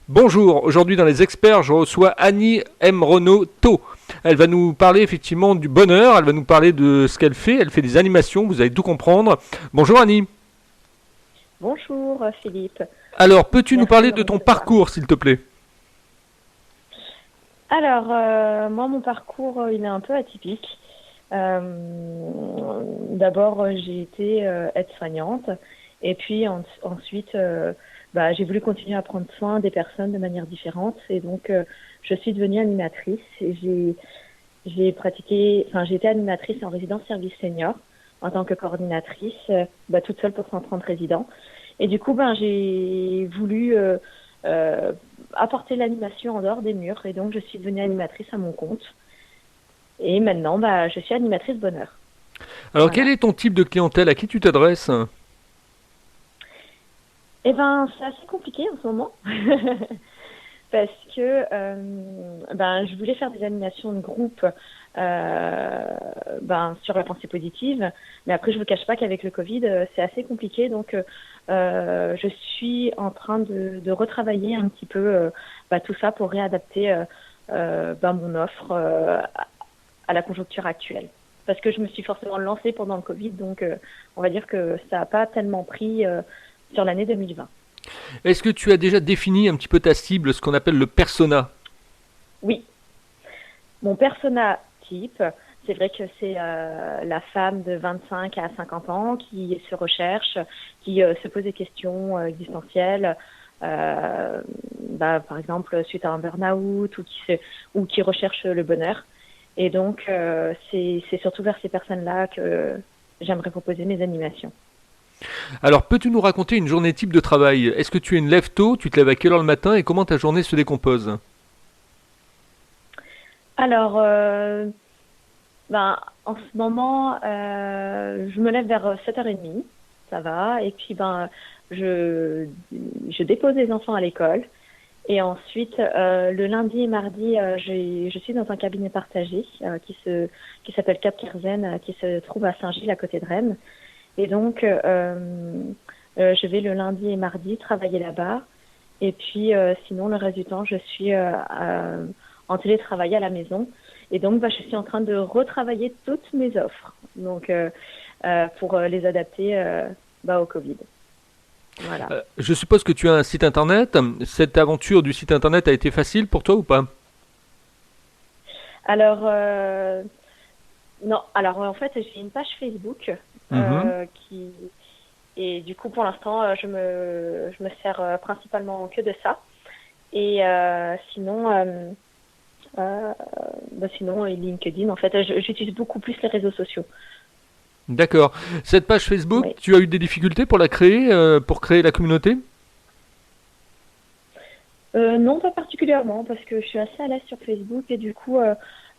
Bonjour, aujourd'hui dans les experts, je reçois Annie M. Renaud-Tau. Elle va nous parler effectivement du bonheur, elle va nous parler de ce qu'elle fait des animations, vous allez tout comprendre. Bonjour Annie. Bonjour Philippe, Alors, peux-tu nous merci de parler me de ton recevoir. parcours s'il te plaît? Alors, moi, mon parcours, il est un peu atypique. D'abord, j'ai été aide-soignante et puis ensuite, j'ai voulu continuer à prendre soin des personnes de manière différente et donc je suis devenue animatrice et j'ai pratiqué, enfin, j'ai été animatrice en résidence service senior en tant que coordinatrice, toute seule pour 130 résidents. Et du coup, j'ai voulu euh, apporter l'animation en dehors des murs. Et donc, je suis devenue animatrice à mon compte. Et maintenant, je suis animatrice bonheur. Alors, quel Voilà. est ton type de clientèle? À qui tu t'adresses? Eh ben, c'est assez compliqué en ce moment. Parce que je voulais faire des animations de groupe sur la pensée positive, mais après je ne vous cache pas qu'avec le Covid, c'est assez compliqué, donc je suis en train de retravailler un petit peu tout ça pour réadapter mon offre à la conjoncture actuelle. Parce que je me suis forcément lancée pendant le Covid, donc on va dire que ça n'a pas tellement pris sur l'année 2020. Est-ce que tu as déjà défini un petit peu ta cible, ce qu'on appelle le persona? Oui, mon persona type, c'est vrai que c'est la femme de 25 à 50 ans qui se recherche, qui se pose des questions existentielles, par exemple suite à un burn-out ou qui recherche le bonheur. Et donc, c'est surtout vers ces personnes-là que j'aimerais proposer mes animations. Alors, peux-tu nous raconter une journée type de travail? Est-ce que tu es une lève tôt? Tu te lèves à quelle heure le matin et comment ta journée se décompose? Alors, en ce moment, je me lève vers 7h30, ça va. Et puis, je, je dépose les enfants à l'école. Et ensuite, le lundi et mardi, je suis dans un cabinet partagé qui s'appelle Cap Kerzen, qui se trouve à Saint-Gilles, à côté de Rennes. Et donc, je vais le lundi et mardi travailler là-bas. Et puis, sinon, le reste du temps, je suis en télétravail à la maison. Et donc, je suis en train de retravailler toutes mes offres, donc pour les adapter au Covid. Voilà. Je suppose que tu as un site internet. Cette aventure du site internet a été facile pour toi ou pas? Alors, non. Alors, en fait, j'ai une page Facebook Mhm. qui et du coup, pour l'instant, je me sers principalement que de ça. Et euh, sinon, LinkedIn. En fait, j'utilise beaucoup plus les réseaux sociaux. D'accord. Cette page Facebook, Oui. tu as eu des difficultés pour la créer, pour créer la communauté? Non, pas particulièrement, parce que je suis assez à l'aise sur Facebook et du coup,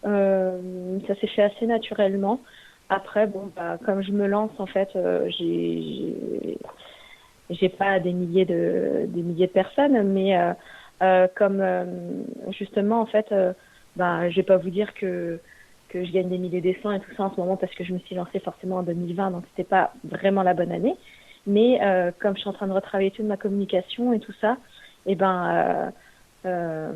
ça s'est fait assez naturellement. Après, comme je me lance, en fait, j'ai pas des milliers de personnes, mais comme justement, en fait, je vais pas vous dire que je gagne des milliers de cents et tout ça en ce moment parce que je me suis lancée forcément en 2020, donc c'était pas vraiment la bonne année. Mais comme je suis en train de retravailler toute ma communication et tout ça, et euh,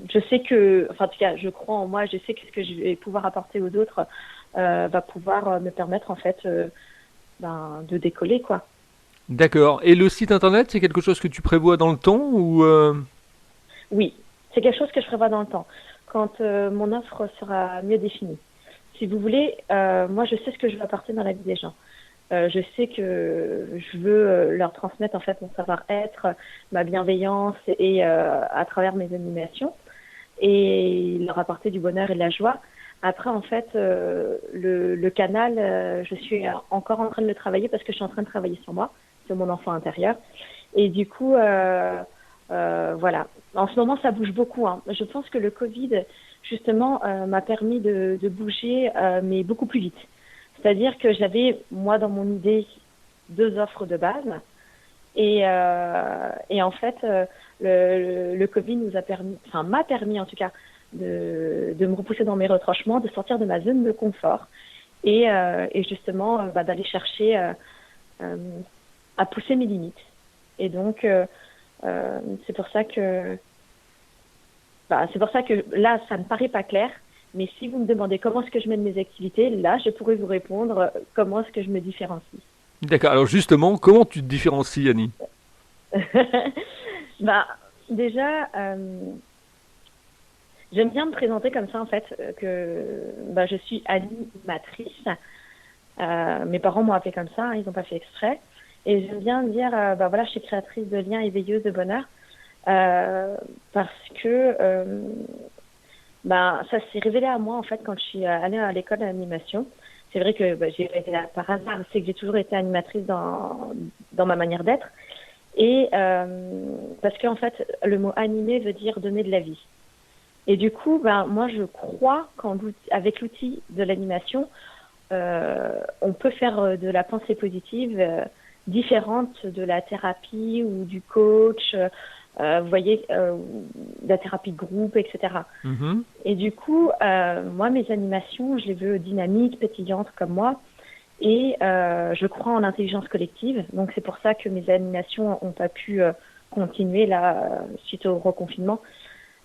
je sais que, enfin en tout cas, je crois en moi, je sais que ce que je vais pouvoir apporter aux autres va pouvoir me permettre en fait de décoller quoi. D'accord. Et le site internet, c'est quelque chose que tu prévois dans le temps ou Oui, c'est quelque chose que je prévois dans le temps, quand mon offre sera mieux définie. Si vous voulez, moi je sais ce que je veux apporter dans la vie des gens. Je sais que je veux leur transmettre en fait mon savoir-être, ma bienveillance et à travers mes animations et leur apporter du bonheur et de la joie. Après, en fait, le canal, je suis encore en train de le travailler parce que je suis en train de travailler sur moi, sur mon enfant intérieur. Et du coup, voilà. En ce moment, ça bouge beaucoup, hein. Je pense que le Covid, justement, m'a permis de bouger, mais beaucoup plus vite. C'est-à-dire que j'avais, moi, dans mon idée, deux offres de base. Et en fait, le Covid nous a permis, enfin m'a permis en tout cas, de me repousser dans mes retranchements, de sortir de ma zone de confort et justement d'aller chercher euh, à pousser mes limites. Et donc, C'est pour ça que, c'est pour ça que là, ça ne paraît pas clair. Mais si vous me demandez comment est-ce que je mène mes activités, là, je pourrais vous répondre comment est-ce que je me différencie. D'accord. Alors justement, comment tu te différencies, Annie? Bah, déjà, j'aime bien me présenter comme ça, en fait, je suis animatrice. Mes parents m'ont appelée comme ça, hein, ils n'ont pas fait exprès. Et j'aime bien dire, voilà, je suis créatrice de liens et veilleuse de bonheur. Parce que ça s'est révélé à moi, en fait, quand je suis allée à l'école d'animation. C'est vrai que j'ai pas été là par hasard, c'est que j'ai toujours été animatrice dans ma manière d'être. Et parce qu'en fait, le mot animer veut dire donner de la vie. Et du coup, moi, je crois qu'avec l'outil de l'animation, on peut faire de la pensée positive différente de la thérapie ou du coach, vous voyez, de la thérapie de groupe, etc. Mhm. Et du coup, moi, mes animations, je les veux dynamiques, pétillantes comme moi. Et je crois en l'intelligence collective. Donc, c'est pour ça que mes animations n'ont pas pu continuer là, suite au reconfinement.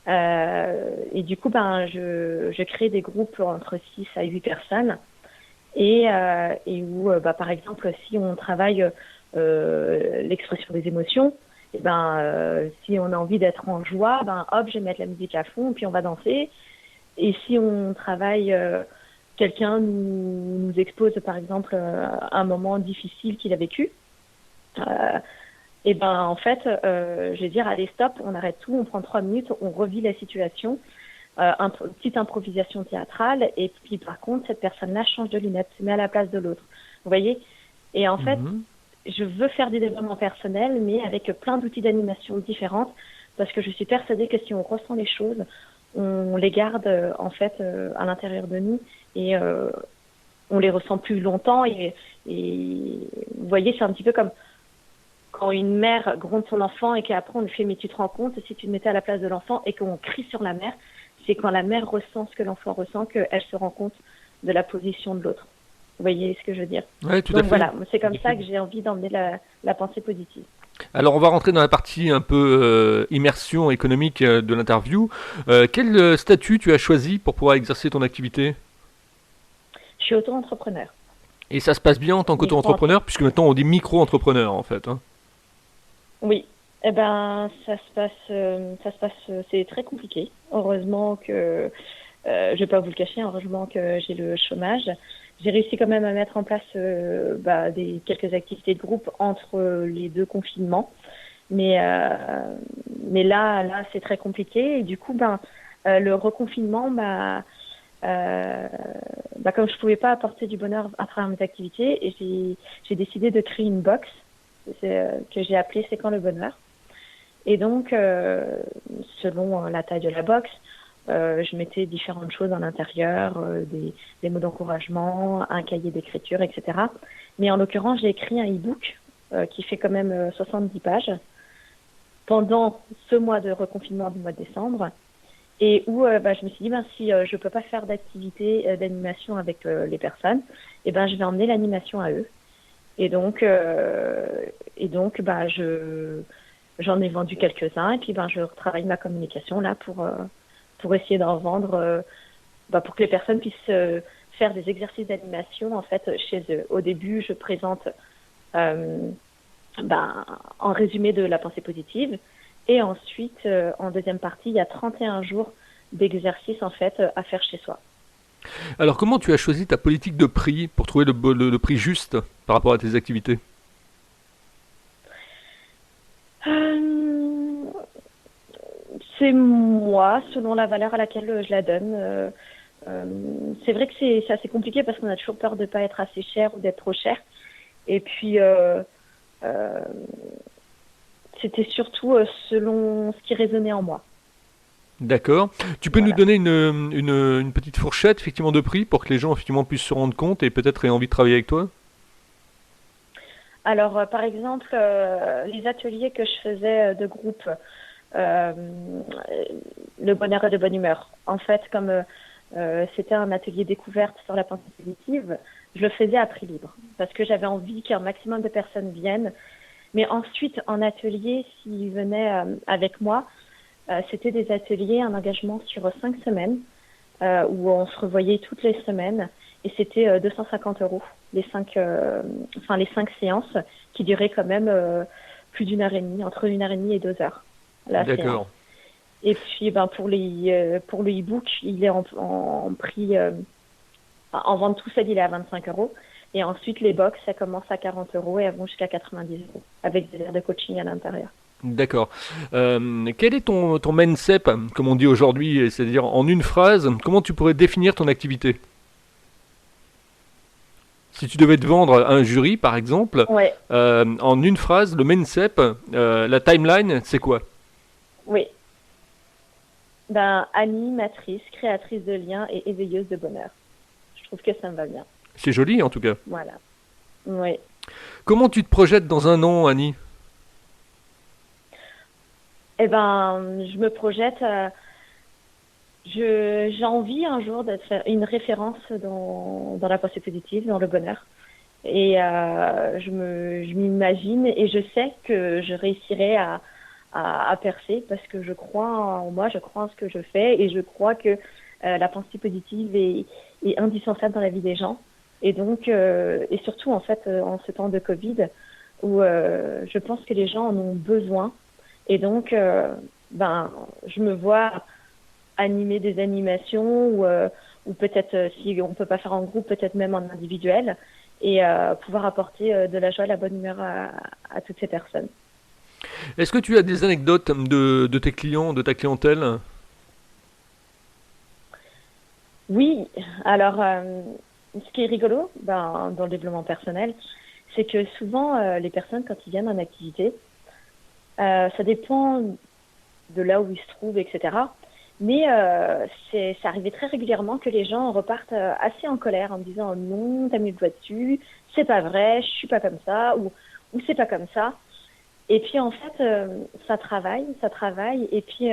Et du coup, je crée des groupes entre 6 à 8 personnes. Et où, par exemple, si on travaille l'expression des émotions, et si on a envie d'être en joie, hop, je vais mettre la musique à fond, puis on va danser. Et si on travaille, quelqu'un nous expose, par exemple, un moment difficile qu'il a vécu, en fait, je vais dire, allez, stop, on arrête tout, on prend 3 minutes, on revit la situation, une petite improvisation théâtrale, et puis par contre, cette personne-là change de lunettes, se met à la place de l'autre. Vous voyez? Et en fait, je veux faire des développements personnels, mais avec plein d'outils d'animation différentes, parce que je suis persuadée que si on ressent les choses, on les garde en fait à l'intérieur de nous et on les ressent plus longtemps. Et vous voyez, c'est un petit peu comme quand une mère gronde son enfant et qu'après on lui fait mais tu te rends compte si tu te mettais à la place de l'enfant et qu'on crie sur la mère, c'est quand la mère ressent ce que l'enfant ressent qu'elle se rend compte de la position de l'autre. Vous voyez ce que je veux dire? Ouais, tout à Donc fait. voilà, c'est comme ça que j'ai envie d'emmener la pensée positive. Alors on va rentrer dans la partie un peu immersion économique de l'interview. Quel statut tu as choisi pour pouvoir exercer ton activité? Je suis auto-entrepreneur. Et ça se passe bien en tant qu'auto-entrepreneur, puisque maintenant on dit micro-entrepreneur en fait, hein. Oui, eh ben ça se passe, c'est très compliqué. Heureusement que, je vais pas vous le cacher, heureusement que j'ai le chômage. J'ai réussi quand même à mettre en place quelques activités de groupe entre les deux confinements, mais là c'est très compliqué et du coup le reconfinement comme je pouvais pas apporter du bonheur à travers mes activités, et j'ai décidé de créer une box que j'ai appelée C'est quand le bonheur. Et donc, selon la taille de la box, je mettais différentes choses à l'intérieur, des mots d'encouragement, un cahier d'écriture, etc. Mais en l'occurrence, j'ai écrit un e-book qui fait quand même 70 pages pendant ce mois de reconfinement du mois de décembre. Et où je me suis dit, si je peux pas faire d'activité d'animation avec les personnes, je vais emmener l'animation à eux. Et donc j'en ai vendu quelques-uns et puis je retravaille ma communication là pour essayer d'en vendre, pour que les personnes puissent faire des exercices d'animation en fait chez eux. Au début, je présente en résumé de la pensée positive. Et ensuite, en deuxième partie, il y a 31 jours d'exercice en fait à faire chez soi. Alors comment tu as choisi ta politique de prix pour trouver le prix juste par rapport à tes activités? C'est moi, selon la valeur à laquelle je la donne. C'est vrai que c'est assez compliqué parce qu'on a toujours peur de ne pas être assez cher ou d'être trop cher. Et puis, c'était surtout selon ce qui résonnait en moi. D'accord. Tu peux nous Voilà. donner une petite fourchette effectivement de prix pour que les gens effectivement puissent se rendre compte et peut-être aient envie de travailler avec toi? Alors, par exemple, les ateliers que je faisais de groupe, le bonheur et de bonne humeur. En fait, comme c'était un atelier découverte sur la pensée positive, je le faisais à prix libre parce que j'avais envie qu'un maximum de personnes viennent. Mais ensuite, en atelier, s'ils venaient avec moi, c'était des ateliers, un engagement sur 5 semaines, où on se revoyait toutes les semaines, et c'était 250 euros, les 5 séances, qui duraient quand même plus d'1 heure et demie, entre 1 heure et demie et 2 heures, la séance. D'accord. Et puis, ben, pour le e-book, il est en prix, en vente tout seul, il est à 25 euros. Et ensuite, les box, ça commence à 40 euros et elles vont jusqu'à 90 euros, avec des heures de coaching à l'intérieur. D'accord. Quel est ton mindset, comme on dit aujourd'hui, c'est-à-dire en une phrase, comment tu pourrais définir ton activité? Si tu devais te vendre à un jury, par exemple, Ouais, en une phrase, le mindset, la timeline, c'est quoi? oui. Ben, animatrice, créatrice de liens et éveilleuse de bonheur. Je trouve que ça me va bien. C'est joli, en tout cas. Voilà. Oui. Comment tu te projettes dans un an, Annie? Eh ben, je me projette. J'ai envie un jour d'être une référence dans la pensée positive, dans le bonheur. Et je m'imagine et je sais que je réussirai à percer parce que je crois en moi, je crois en ce que je fais et je crois que la pensée positive est indispensable dans la vie des gens. Et donc, et surtout en fait, en ce temps de Covid, où je pense que les gens en ont besoin. Et donc, ben, je me vois animer des animations ou peut-être, si on peut pas faire en groupe, peut-être même en individuel et pouvoir apporter de la joie, de la bonne humeur à toutes ces personnes. Est-ce que tu as des anecdotes de tes clients, de ta clientèle? Oui, alors, ce qui est rigolo dans le développement personnel, c'est que souvent, les personnes, quand ils viennent en activité, ça dépend de là où ils se trouvent, etc. Mais ça arrivait très régulièrement que les gens repartent assez en colère en me disant non, t'as mis le doigt dessus, c'est pas vrai, je suis pas comme ça, ou c'est pas comme ça. Et puis en fait, ça travaille, et puis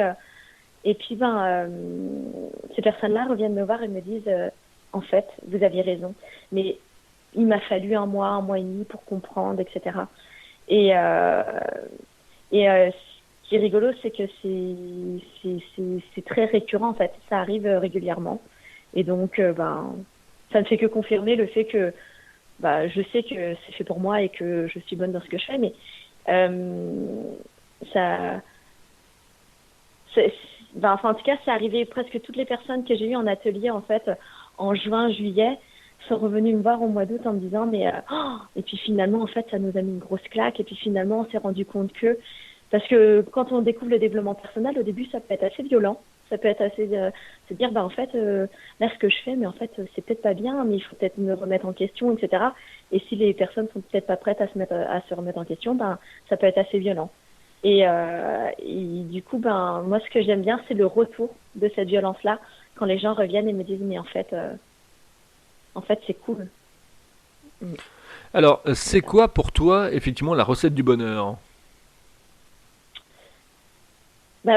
ces personnes-là reviennent me voir et me disent en fait, vous aviez raison, mais il m'a fallu un mois et demi pour comprendre, etc. Et, euh, ce qui est rigolo, c'est que c'est très récurrent en fait. Ça arrive régulièrement. Et donc, ça ne fait que confirmer le fait que je sais que c'est fait pour moi et que je suis bonne dans ce que je fais. Mais euh, ça, en tout cas, c'est arrivé presque toutes les personnes que j'ai eues en atelier en fait en juin, juillet sont revenues me voir au mois d'août en me disant et puis finalement en fait ça nous a mis une grosse claque et puis finalement on s'est rendu compte que parce que quand on découvre le développement personnel, au début, ça peut être assez violent. Ça peut être assez se dire, en fait, là, ce que je fais, mais en fait, c'est peut-être pas bien, mais il faut peut-être me remettre en question, etc. Et si les personnes sont peut-être pas prêtes à se remettre en question, ça peut être assez violent. Et du coup, moi, ce que j'aime bien, c'est le retour de cette violence-là, quand les gens reviennent et me disent, mais en fait, c'est cool. Mm. Alors, C'est c'est ça. quoi pour toi, effectivement, la recette du bonheur?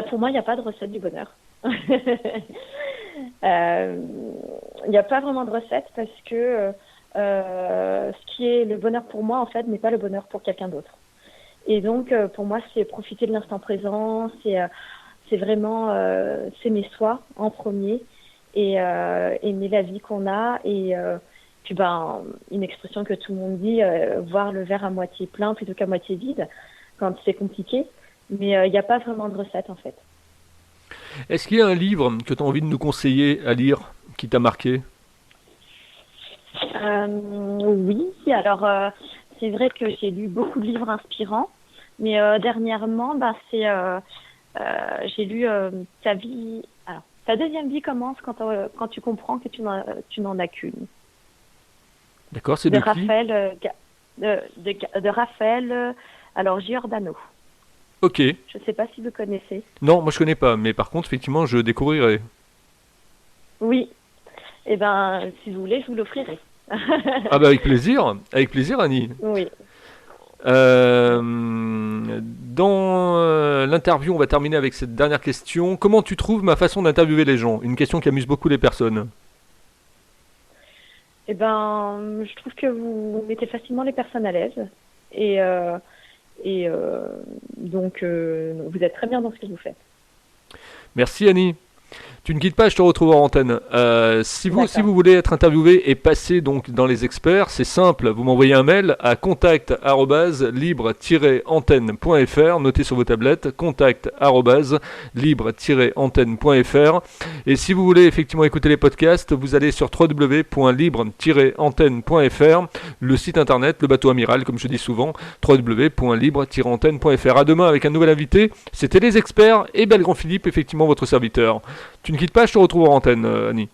Pour moi, il n'y a pas de recette du bonheur. Il n'y a pas vraiment de recette parce que ce qui est le bonheur pour moi, en fait, n'est pas le bonheur pour quelqu'un d'autre. Et donc, pour moi, c'est profiter de l'instant présent, c'est vraiment s'aimer soi en premier et aimer la vie qu'on a. Et puis, une expression que tout le monde dit, voir le verre à moitié plein plutôt qu'à moitié vide quand c'est compliqué. Mais il n'y a pas vraiment de recette, en fait. Est-ce qu'il y a un livre que tu as envie de nous conseiller à lire, qui t'a marqué? Oui, alors c'est vrai que j'ai lu beaucoup de livres inspirants, mais dernièrement, j'ai lu Ta vie. Alors, ta deuxième vie commence quand tu comprends que tu n'en as qu'une. D'accord, c'est De de qui? Raphaël, de Raphaël, alors Giordano. Ok. Je ne sais pas si vous connaissez. Non, moi je connais pas, mais par contre, effectivement, je découvrirai. Oui, eh ben, si vous voulez, je vous l'offrirai. Ah bah avec plaisir Annie. Oui. Dans l'interview, on va terminer avec cette dernière question. Comment tu trouves ma façon d'interviewer les gens? Une question qui amuse beaucoup les personnes. Eh ben, je trouve que vous mettez facilement les personnes à l'aise et, Et donc, vous êtes très bien dans ce que vous faites. Merci Annie. Tu ne quittes pas, je te retrouve en antenne. Si vous voulez être interviewé et passer donc dans les experts, c'est simple, vous m'envoyez un mail à contact@libre-antenne.fr, notez sur vos tablettes, contact@libre-antenne.fr. Et si vous voulez effectivement écouter les podcasts, vous allez sur www.libre-antenne.fr, le site internet, le bateau amiral, comme je dis souvent, www.libre-antenne.fr. À demain avec un nouvel invité. C'était les experts et Belgrand Philippe, effectivement votre serviteur. Tu ne quittes pas, je te retrouve en antenne, Annie.